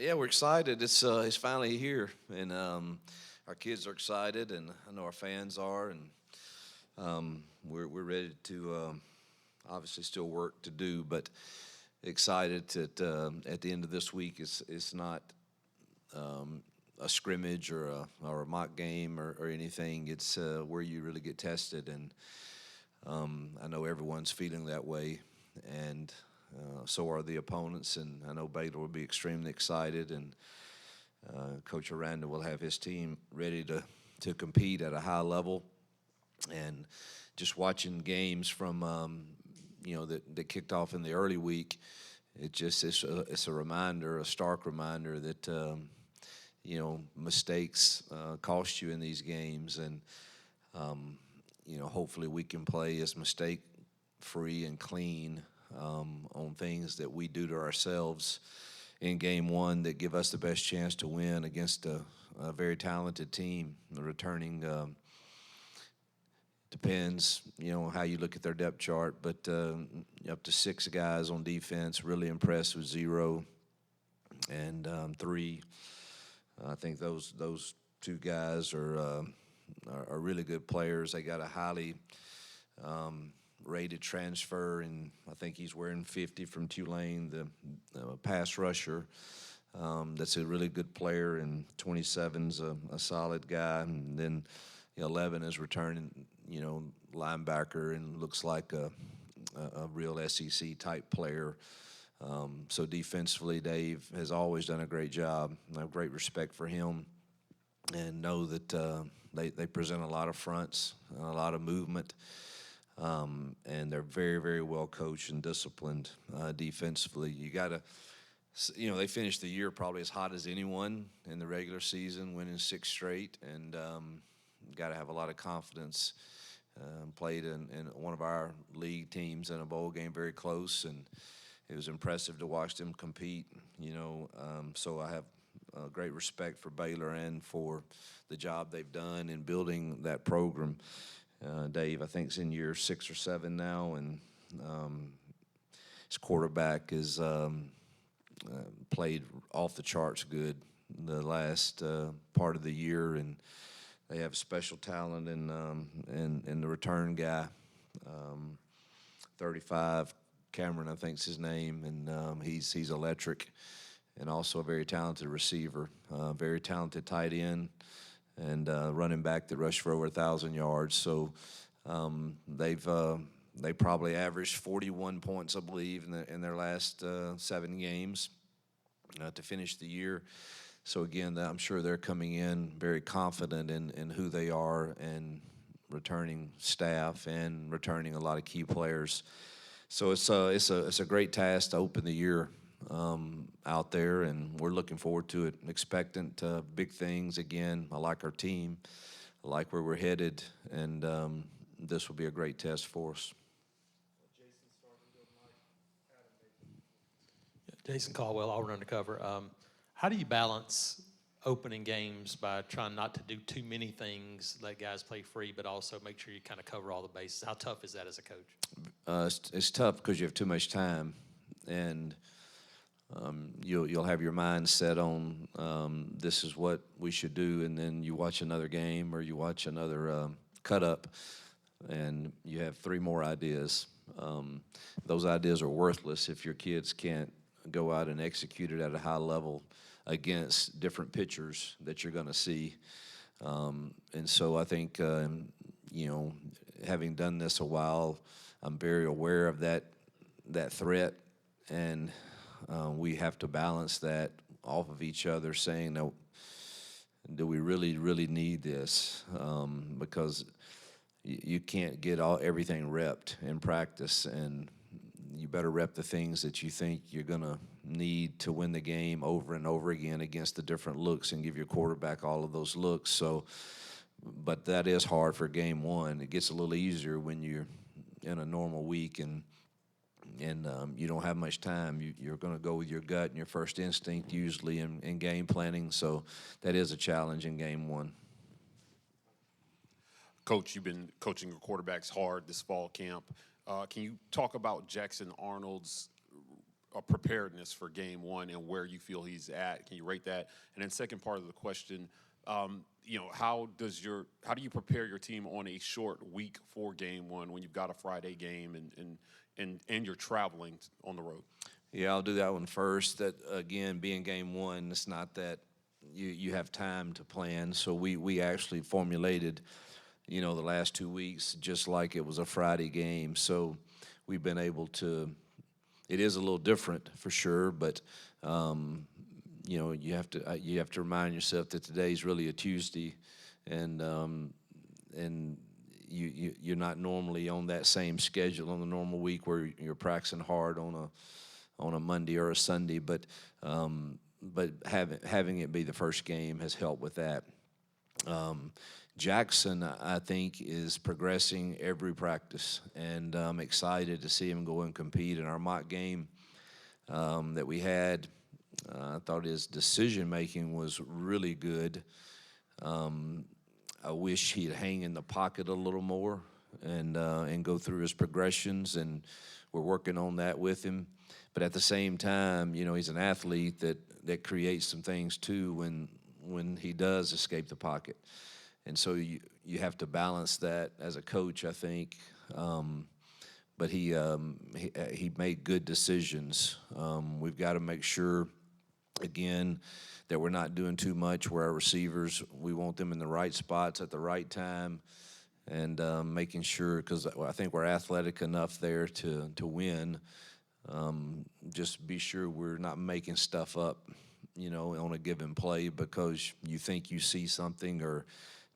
Yeah, we're excited. It's finally here, and our kids are excited, and I know our fans are, and we're ready to obviously still work to do, but excited that at the end of this week it's not a scrimmage or a mock game or anything. It's where you really get tested, and I know everyone's feeling that way, and so are the opponents. And I know Baylor will be extremely excited, and Coach Aranda will have his team ready to compete at a high level. And just watching games from that kicked off in the early week, it's a reminder, a stark reminder that mistakes cost you in these games, and hopefully we can play as mistake free and clean on things that we do to ourselves in game one that give us the best chance to win against a very talented team. The returning depends, how you look at their depth chart, but up to 6 guys on defense. Really impressed with 0 and 3. I think those 2 guys are really good players. They got a highly rated transfer, and I think he's wearing 50 from Tulane, the pass rusher. That's a really good player, and 27's a solid guy. And then 11 is returning, linebacker, and looks like a real SEC type player. So defensively, Dave has always done a great job. I have great respect for him, and know that they present a lot of fronts, a lot of movement. And they're very, very well coached and disciplined defensively. You got to, they finished the year probably as hot as anyone in the regular season, winning 6 straight, and got to have a lot of confidence. Played in one of our league teams in a bowl game very close, and it was impressive to watch them compete. So I have great respect for Baylor and for the job they've done in building that program. Dave, I think, is in year 6 or 7 now, and his quarterback is played off the charts good the last part of the year, and they have special talent in the return guy, 35 Cameron, I think is his name, and he's electric, and also a very talented receiver, very talented tight end, and running back that rushed for over 1,000 yards. So they probably averaged 41 points, I believe, in their last 7 games to finish the year. So again, I'm sure they're coming in very confident in who they are, and returning staff and returning a lot of key players. So it's a great task to open the year out there, and we're looking forward to it, expectant big things. Again, I like our team, I like where we're headed, and this will be a great test for us. Jason Caldwell, Auburn Undercover. How do you balance opening games by trying not to do too many things, let guys play free, but also make sure you kind of cover all the bases? How tough is that as a coach? It's tough because you have too much time, and you'll have your mind set on this is what we should do, and then you watch another game or you watch another cut up, and you have 3 more ideas. Those ideas are worthless if your kids can't go out and execute it at a high level against different pitchers that you're going to see. And so I think, having done this a while, I'm very aware of that threat, and we have to balance that off of each other, saying, no, do we really, really need this? Because you can't get everything repped in practice, and you better rep the things that you think you're going to need to win the game over and over again against the different looks, and give your quarterback all of those looks. So, but that is hard for game one. It gets a little easier when you're in a normal week and you don't have much time. You're going to go with your gut and your first instinct usually in game planning. So that is a challenge in game one. Coach, you've been coaching your quarterbacks hard this fall camp. Can you talk about Jackson Arnold's preparedness for game one and where you feel he's at? Can you rate that? And then second part of the question, how do you prepare your team on a short week for game one when you've got a Friday game and you're traveling on the road? Yeah, I'll do that one first. That, again, being game one, it's not that you have time to plan. So we actually formulated, the last 2 weeks just like it was a Friday game. So we've been able to. It is a little different for sure, but you have to remind yourself that today's really a Tuesday, and you're not normally on that same schedule on the normal week where you're practicing hard on a Monday or a Sunday, but having it be the first game has helped with that. Jackson, I think, is progressing every practice, and I'm excited to see him go and compete in our mock game that we had. I thought his decision-making was really good. I wish he'd hang in the pocket a little more and go through his progressions, and we're working on that with him. But at the same time, he's an athlete that creates some things too when he does escape the pocket. And so you have to balance that as a coach, I think. But he made good decisions. We've got to make sure, again, that we're not doing too much where our receivers, we want them in the right spots at the right time, and making sure, because I think we're athletic enough there to win. Just be sure we're not making stuff up, on a given play because you think you see something, or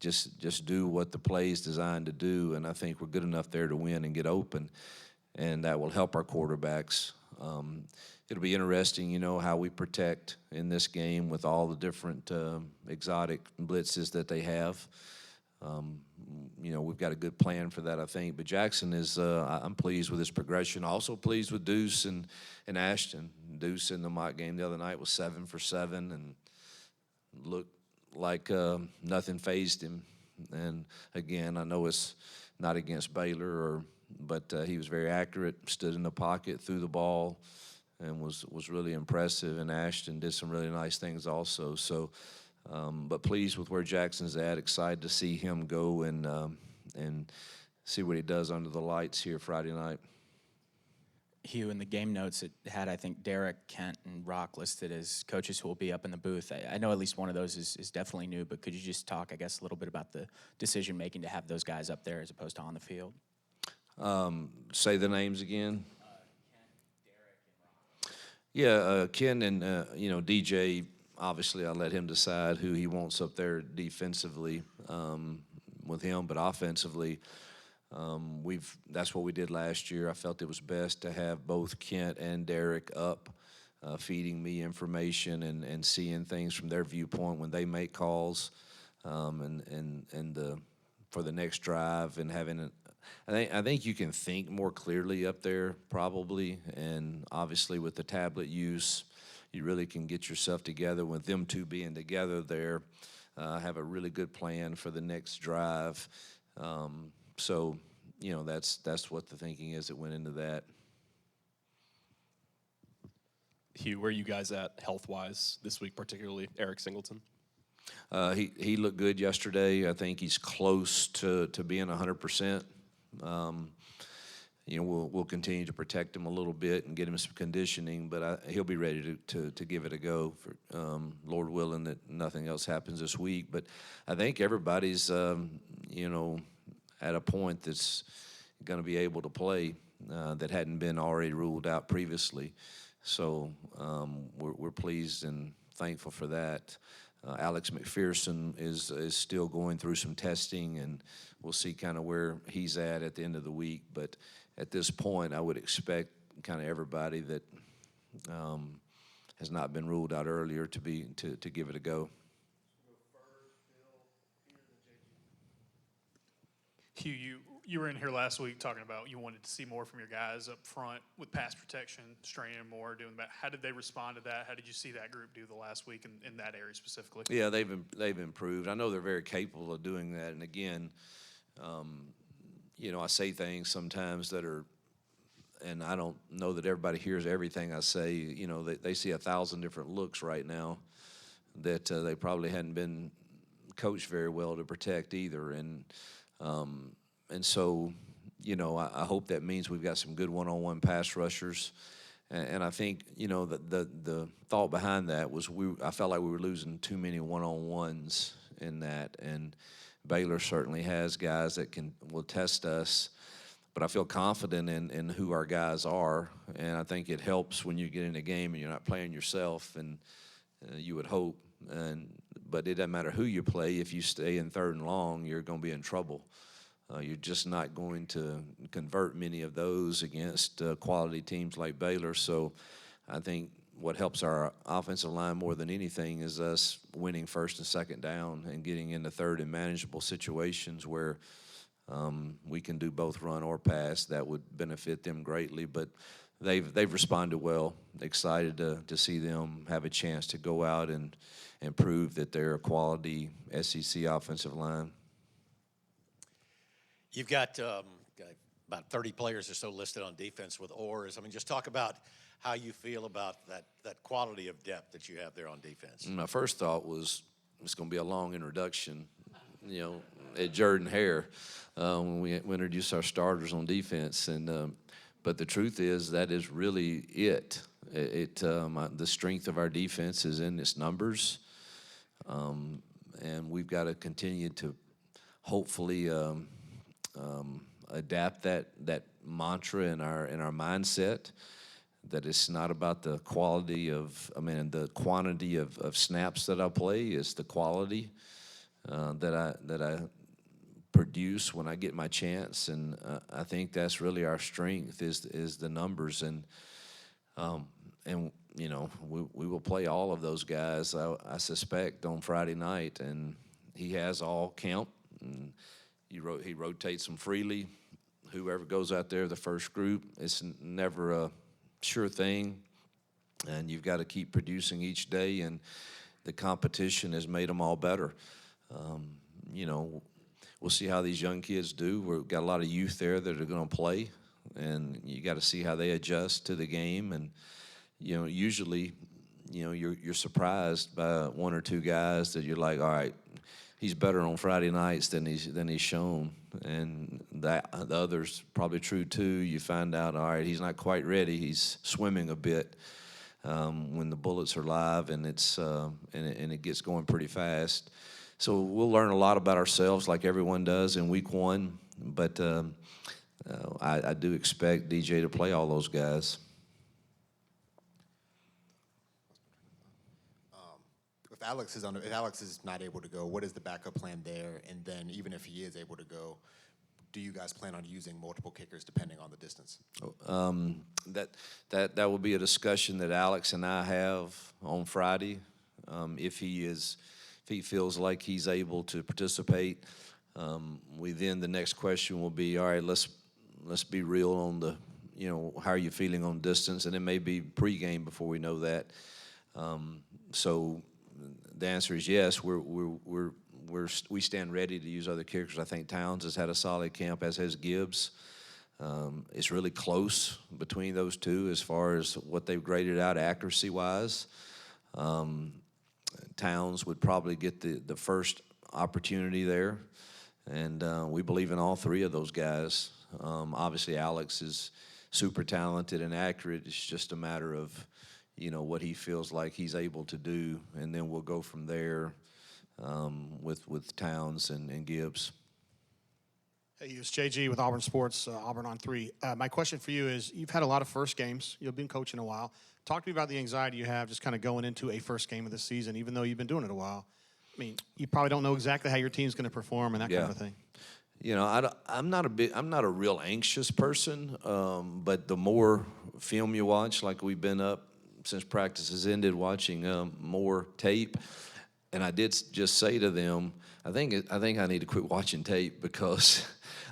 just do what the play is designed to do. And I think we're good enough there to win and get open, and that will help our quarterbacks. It'll be interesting, how we protect in this game with all the different exotic blitzes that they have. We've got a good plan for that, I think. But Jackson is, I'm pleased with his progression. Also pleased with Deuce and Ashton. Deuce in the mock game the other night was 7 for 7 and looked like nothing fazed him. And again, I know it's not against Baylor, but he was very accurate, stood in the pocket, threw the ball, and was really impressive. And Ashton did some really nice things also. So, but pleased with where Jackson's at. Excited to see him go and see what he does under the lights here Friday night. Hugh, in the game notes, it had, I think, Derek, Kent, and Rock listed as coaches who will be up in the booth. I know at least one of those is definitely new, but could you just talk, I guess, a little bit about the decision-making to have those guys up there as opposed to on the field? Say the names again. Kent, Derek, and Rock. Yeah, Ken and, DJ, obviously I let him decide who he wants up there defensively with him, but offensively, that's what we did last year. I felt it was best to have both Kent and Derek up, feeding me information and seeing things from their viewpoint when they make calls, and for the next drive, and having I think you can think more clearly up there probably, and obviously with the tablet use, you really can get yourself together with them two being together there. Have a really good plan for the next drive. So, that's what the thinking is that went into that. Hugh, where are you guys at health-wise this week, particularly Eric Singleton? He looked good yesterday. I think he's close to being 100%. We'll continue to protect him a little bit and get him some conditioning, but he'll be ready to give it a go, for Lord willing that nothing else happens this week. But I think everybody's, at a point that's going to be able to play that hadn't been already ruled out previously. So we're pleased and thankful for that. Alex McPherson is still going through some testing, and we'll see kind of where he's at the end of the week. But at this point, I would expect kind of everybody that has not been ruled out earlier to give it a go. Hugh, you were in here last week talking about you wanted to see more from your guys up front with pass protection, straining more, doing that. How did they respond to that? How did you see that group do the last week in that area specifically? Yeah, they've improved. I know they're very capable of doing that. And again, I say things sometimes that are and I don't know that everybody hears everything I say. You know, they see 1,000 different looks right now that they probably hadn't been coached very well to protect either. And so, you know, I hope that means we've got some good one-on-one pass rushers. And I think, you know, the thought behind that was I felt like we were losing too many one-on-ones in that. And Baylor certainly has guys that will test us. But I feel confident in who our guys are. And I think it helps when you get in a game and you're not playing yourself, and you would hope. But it doesn't matter who you play. If you stay in 3rd and long, you're going to be in trouble. You're just not going to convert many of those against quality teams like Baylor. So I think what helps our offensive line more than anything is us winning 1st and 2nd down and getting into 3rd and manageable situations where we can do both run or pass. That would benefit them greatly. But they've responded well. Excited to see them have a chance to go out and prove that they're a quality SEC offensive line. You've got about 30 players or so listed on defense with oars. I mean, just talk about how you feel about that quality of depth that you have there on defense. My first thought was it's going to be a long introduction, you know, at Jordan Hare when we introduced our starters on defense. But the truth is that is really it. The strength of our defense is in its numbers, and we've got to continue to hopefully adapt that mantra in our mindset, that it's not about the quality the quantity of snaps that I play, is the quality that I produce when I get my chance. And I think that's really our strength is the numbers. And you know, we will play all of those guys, I suspect, on Friday night, and he has all camp, and he rotates them freely. Whoever goes out there, the first group, it's never a sure thing, and you've got to keep producing each day, and the competition has made them all better. You know, we'll see how these young kids do. We've got a lot of youth there that are going to play, and you got to see how they adjust to the game. And you know, usually, you know, you're surprised by 1 or 2 guys that you're like, all right, he's better on Friday nights than he's shown, and that the others probably true too. You find out, all right, he's not quite ready. He's swimming a bit when the bullets are live, and it gets going pretty fast. So we'll learn a lot about ourselves, like everyone does in week 1. But I do expect DJ to play all those guys. If Alex is not able to go, what is the backup plan there? And then even if he is able to go, do you guys plan on using multiple kickers depending on the distance? That will be a discussion that Alex and I have on Friday. If he feels like he's able to participate, the next question will be, all right, let's be real on the, you know, how are you feeling on distance? And it may be pregame before we know that. So the answer is yes. We stand ready to use other kickers. I think Towns has had a solid camp, as has Gibbs. It's really close between those two as far as what they've graded out accuracy-wise. Towns would probably get the first opportunity there, and we believe in all 3 of those guys. Obviously, Alex is super talented and accurate. It's just a matter of, you know, what he feels like he's able to do, and then we'll go from there with Towns and Gibbs. Hey, it's JG with Auburn Sports, Auburn on 3. My question for you is, you've had a lot of first games. You've been coaching a while. Talk to me about the anxiety you have just kind of going into a first game of the season, even though you've been doing it a while. I mean, you probably don't know exactly how your team's going to perform and that kind of thing. You know, I'm not a real anxious person, but the more film you watch, like we've been up since practice has ended, watching more tape, and I did just say to them, I think I need to quit watching tape because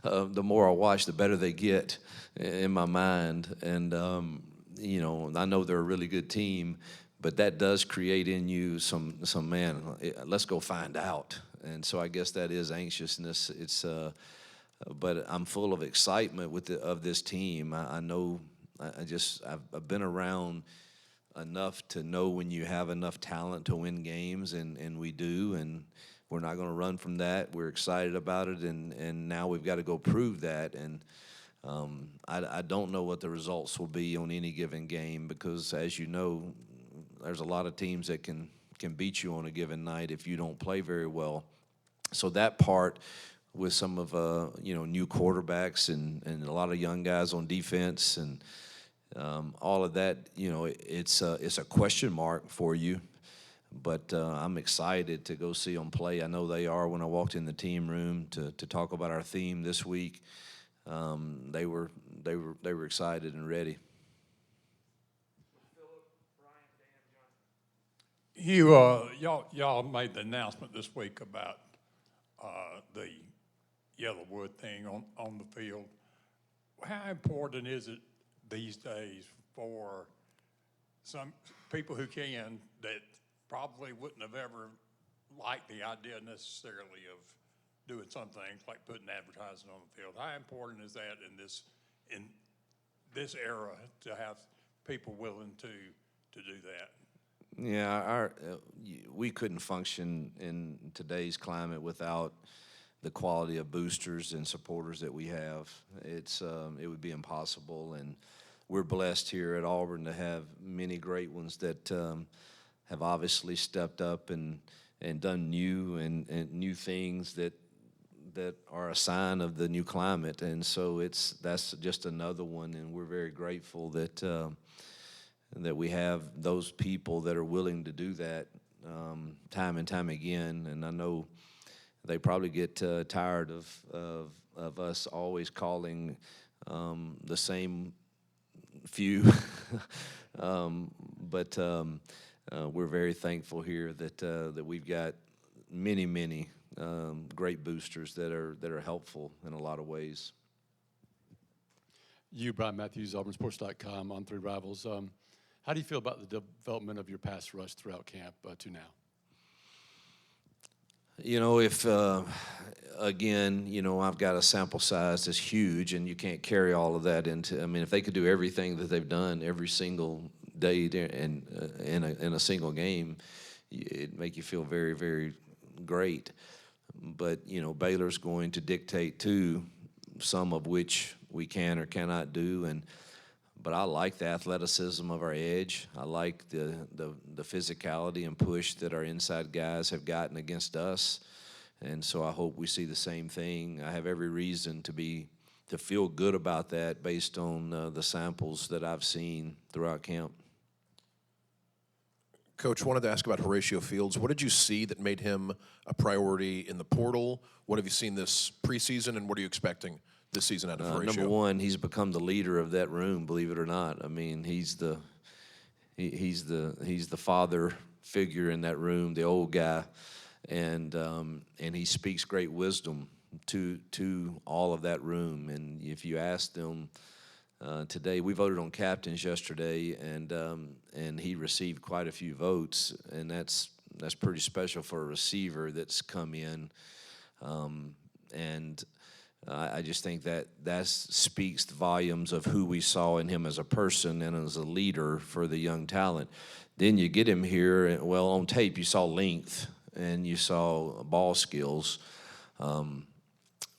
the more I watch, the better they get in my mind. And you know, I know they're a really good team, but that does create in you some man. Let's go find out. And so I guess that is anxiousness. But I'm full of excitement of this team. I know I've been around enough to know when you have enough talent to win games, and we do, and we're not going to run from that. We're excited about it, and now we've got to go prove that. And I don't know what the results will be on any given game because, as you know, there's a lot of teams that can beat you on a given night if you don't play very well. So that part with some of new quarterbacks and a lot of young guys on defense and all of that, it's a question mark for you. But I'm excited to go see them play. I know they are. When I walked in the team room to talk about our theme this week, they were excited and ready. Y'all made the announcement this week about the Yellowwood thing on the field. How important is it these days for some people who can that probably wouldn't have ever liked the idea necessarily of doing some things like putting advertising on the field? How important is that in this era to have people willing to do that? Yeah, we couldn't function in today's climate without the quality of boosters and supporters that we have. It would be impossible, and we're blessed here at Auburn to have many great ones that have obviously stepped up and done new and new things that are a sign of the new climate. And so that's just another one, and we're very grateful that we have those people that are willing to do that time and time again. And I know they probably get tired of us always calling the same few, but we're very thankful here that we've got many great boosters that are helpful in a lot of ways. You, Brian Matthews, AuburnSports.com, on Three Rivals. How do you feel about the development of your pass rush throughout camp to now? If again, I've got a sample size that's huge, and you can't carry all of that into. I mean, if they could do everything that they've done every single day in a single game, it'd make you feel very, very great. But Baylor's going to dictate too, some of which we can or cannot do, But I like the athleticism of our edge. I like the physicality and push that our inside guys have gotten against us. And so I hope we see the same thing. I have every reason to feel good about that based on the samples that I've seen throughout camp. Coach, wanted to ask about Horatio Fields. What did you see that made him a priority in the portal? What have you seen this preseason, and what are you expecting this season out of Horatio? Number one, he's become the leader of that room, believe it or not. I mean, he's the father figure in that room, the old guy, and he speaks great wisdom to all of that room. And if you ask them today, we voted on captains yesterday, and he received quite a few votes, and that's pretty special for a receiver that's come in, and I just think that speaks volumes of who we saw in him as a person and as a leader for the young talent. Then you get him here, and well, on tape you saw length and you saw ball skills,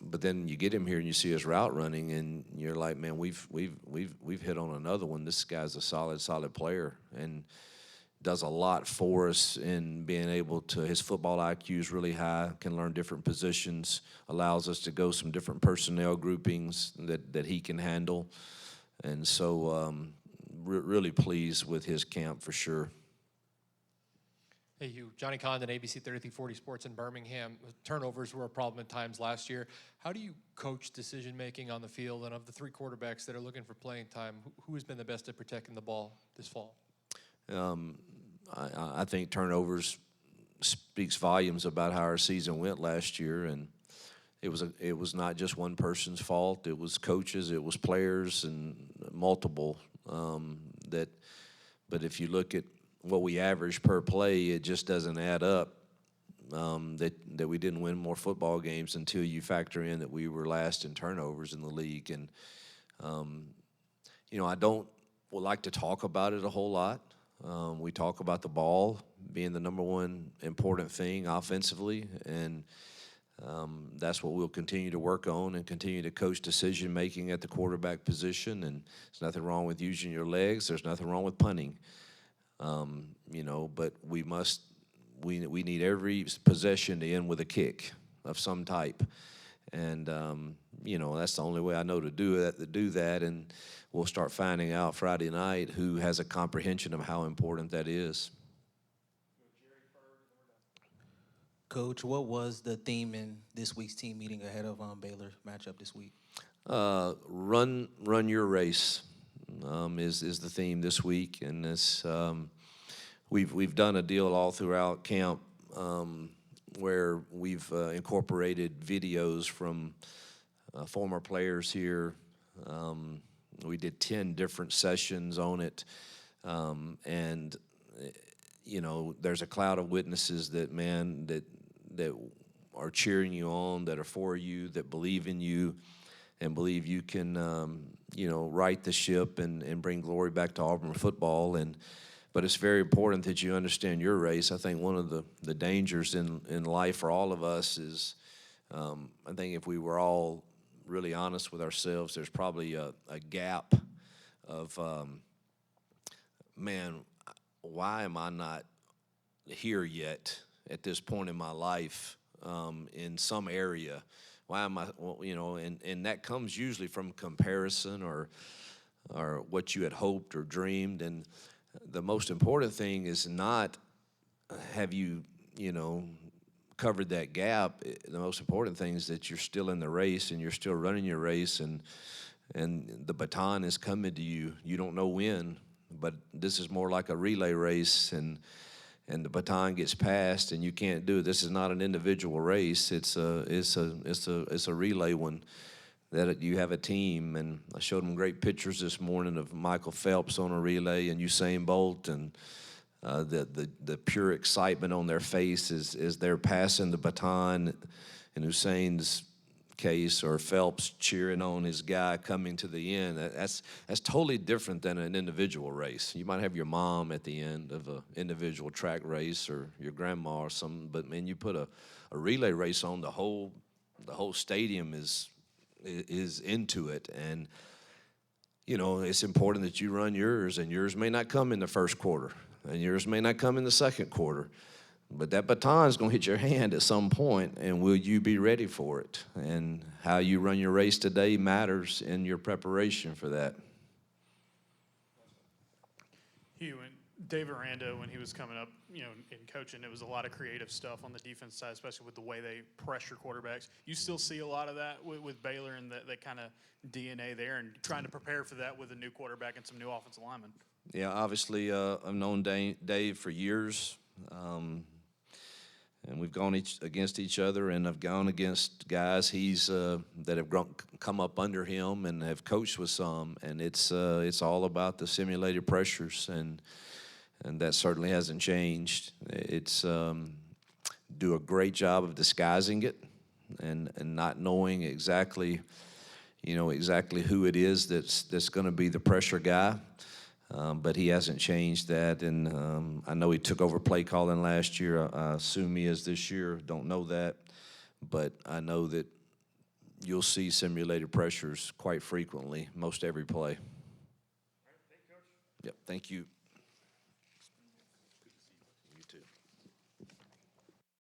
but then you get him here and you see his route running, and you're like, man, we've hit on another one. This guy's a solid player and does a lot for us in being able to. His football IQ is really high, can learn different positions, allows us to go some different personnel groupings that he can handle. And so really pleased with his camp for sure. Hey, Hugh. Johnny Condon, ABC 3340 Sports in Birmingham. Turnovers were a problem at times last year. How do you coach decision-making on the field? And of the three quarterbacks that are looking for playing time, who has been the best at protecting the ball this fall? I think turnovers speaks volumes about how our season went last year, and it was not just one person's fault. It was coaches, it was players, and multiple But if you look at what we average per play, it just doesn't add up. That we didn't win more football games until you factor in that we were last in turnovers in the league, and I don't like to talk about it a whole lot. We talk about the ball being the number one important thing offensively, and that's what we'll continue to work on and continue to coach decision-making at the quarterback position. And there's nothing wrong with using your legs. There's nothing wrong with punting. But we need every possession to end with a kick of some type. And, that's the only way I know to do that. And we'll start finding out Friday night who has a comprehension of how important that is. Coach, what was the theme in this week's team meeting ahead of Baylor matchup this week? Run your race is the theme this week, and this we've done a deal all throughout camp where we've incorporated videos from former players here. We did 10 different sessions on it, and there's a cloud of witnesses that are cheering you on, that are for you, that believe in you, and believe you can, right the ship and bring glory back to Auburn football. But it's very important that you understand your race. I think one of the dangers in life for all of us is, I think if we were all really honest with ourselves, there's probably a gap of, why am I not here yet at this point in my life in some area? Why am I, and that comes usually from comparison or what you had hoped or dreamed. And the most important thing is not have you, covered that gap. The most important thing is that you're still in the race and you're still running your race, and the baton is coming to you. You don't know when, but this is more like a relay race, and the baton gets passed and you can't do it. This is not an individual race. It's a relay one. That you have a team, and I showed them great pictures this morning of Michael Phelps on a relay and Usain Bolt, and the pure excitement on their face as they're passing the baton, in Usain's case, or Phelps cheering on his guy coming to the end. That's totally different than an individual race. You might have your mom at the end of an individual track race, or your grandma or something, but man, you put a relay race on, the whole stadium is into it. And it's important that you run yours, and yours may not come in the first quarter, and yours may not come in the second quarter, but that baton is going to hit your hand at some point, and will you be ready for it? And how you run your race today matters in your preparation for that. Hugh, and Dave Aranda, when he was coming up, in coaching, it was a lot of creative stuff on the defense side, especially with the way they pressure quarterbacks. You still see a lot of that with Baylor, and that kind of DNA there, and trying to prepare for that with a new quarterback and some new offensive linemen. Yeah, obviously, I've known Dave for years, and we've gone against each other, and I've gone against guys that have come up under him and have coached with some, and it's all about the simulated pressures, and that certainly hasn't changed. It's do a great job of disguising it, and not knowing exactly who it is that's going to be the pressure guy. But he hasn't changed that, and I know he took over play calling last year. I assume he is this year. Don't know that, but I know that you'll see simulated pressures quite frequently, most every play. All right, thank you, Coach. Yep, thank you.